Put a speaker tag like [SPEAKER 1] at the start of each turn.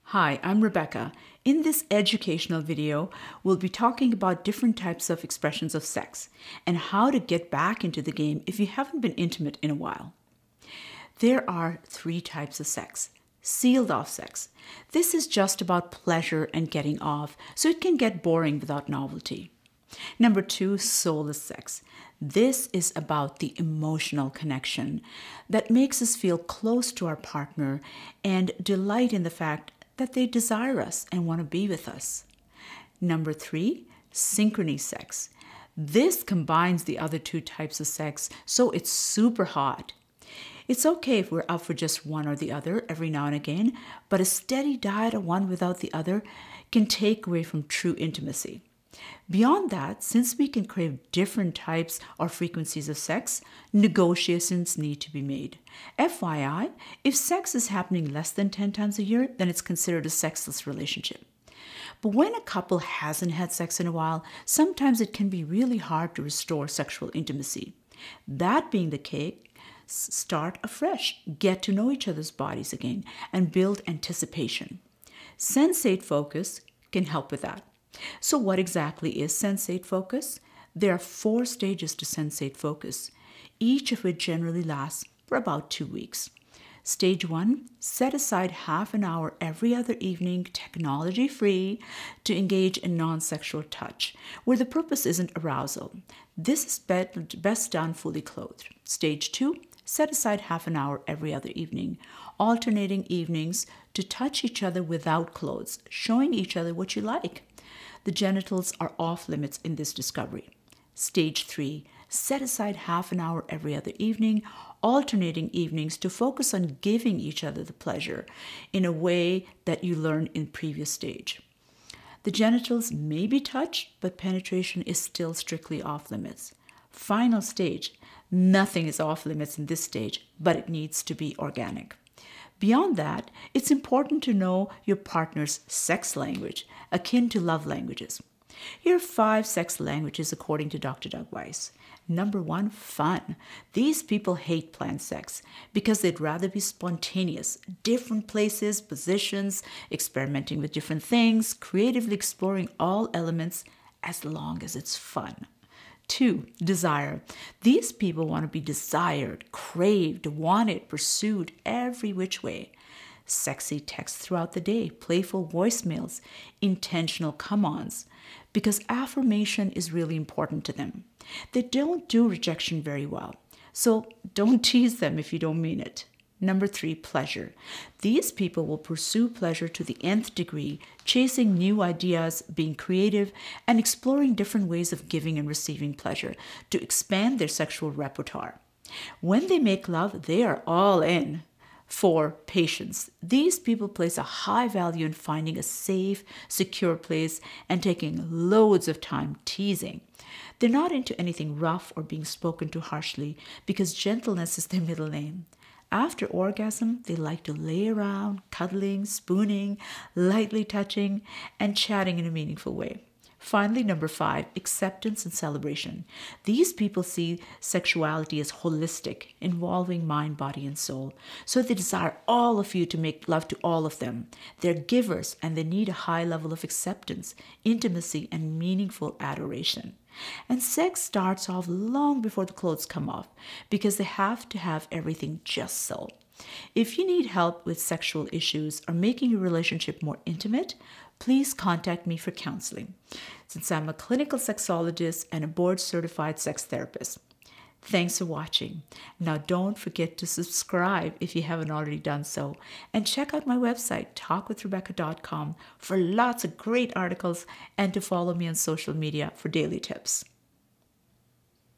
[SPEAKER 1] Hi, I'm Rebecca. In this educational video, we'll be talking about different types of expressions of sex and how to get back into the game if you haven't been intimate in a while. There are 3 types of sex. Sealed off sex. This is just about pleasure and getting off, so it can get boring without novelty. Number 2, soulless sex. This is about the emotional connection that makes us feel close to our partner and delight in the fact that they desire us and want to be with us. Number 3, synchrony sex. This combines the other 2 types of sex, so it's super hot. It's okay if we're up for just one or the other every now and again, but a steady diet of one without the other can take away from true intimacy. Beyond that, since we can crave different types or frequencies of sex, negotiations need to be made. FYI, if sex is happening less than 10 times a year, then it's considered a sexless relationship. But when a couple hasn't had sex in a while, sometimes it can be really hard to restore sexual intimacy. That being the case, start afresh, get to know each other's bodies again, and build anticipation. Sensate focus can help with that. So what exactly is sensate focus? There are 4 stages to sensate focus, each of which generally lasts for about 2 weeks. Stage 1, set aside half an hour every other evening, technology-free, to engage in non-sexual touch, where the purpose isn't arousal. This is best done fully clothed. Stage 2, set aside half an hour every other evening, alternating evenings to touch each other without clothes, showing each other what you like. The genitals are off limits in this discovery. Stage 3, set aside half an hour every other evening, alternating evenings to focus on giving each other the pleasure in a way that you learned in previous stage. The genitals may be touched, but penetration is still strictly off limits. Final stage, nothing is off limits in this stage, but it needs to be organic. Beyond that, it's important to know your partner's sex language, akin to love languages. Here are 5 sex languages according to Dr. Doug Weiss. Number 1, fun. These people hate planned sex because they'd rather be spontaneous, different places, positions, experimenting with different things, creatively exploring all elements as long as it's fun. 2, desire. These people want to be desired, craved, wanted, pursued every which way. Sexy texts throughout the day, playful voicemails, intentional come-ons, because affirmation is really important to them. They don't do rejection very well, so don't tease them if you don't mean it. Number 3, pleasure. These people will pursue pleasure to the nth degree, chasing new ideas, being creative, and exploring different ways of giving and receiving pleasure to expand their sexual repertoire. When they make love, they are all in. 4, patience. These people place a high value in finding a safe, secure place and taking loads of time teasing. They're not into anything rough or being spoken to harshly because gentleness is their middle name. After orgasm, they like to lay around, cuddling, spooning, lightly touching, and chatting in a meaningful way. Finally, number 5, acceptance and celebration. These people see sexuality as holistic, involving mind, body, and soul. So they desire all of you to make love to all of them. They're givers and they need a high level of acceptance, intimacy, and meaningful adoration. And sex starts off long before the clothes come off because they have to have everything just so. If you need help with sexual issues or making your relationship more intimate, please contact me for counseling, since I'm a clinical sexologist and a board-certified sex therapist. Thanks for watching. Now don't forget to subscribe if you haven't already done so, and check out my website, talkwithrebecca.com, for lots of great articles and to follow me on social media for daily tips.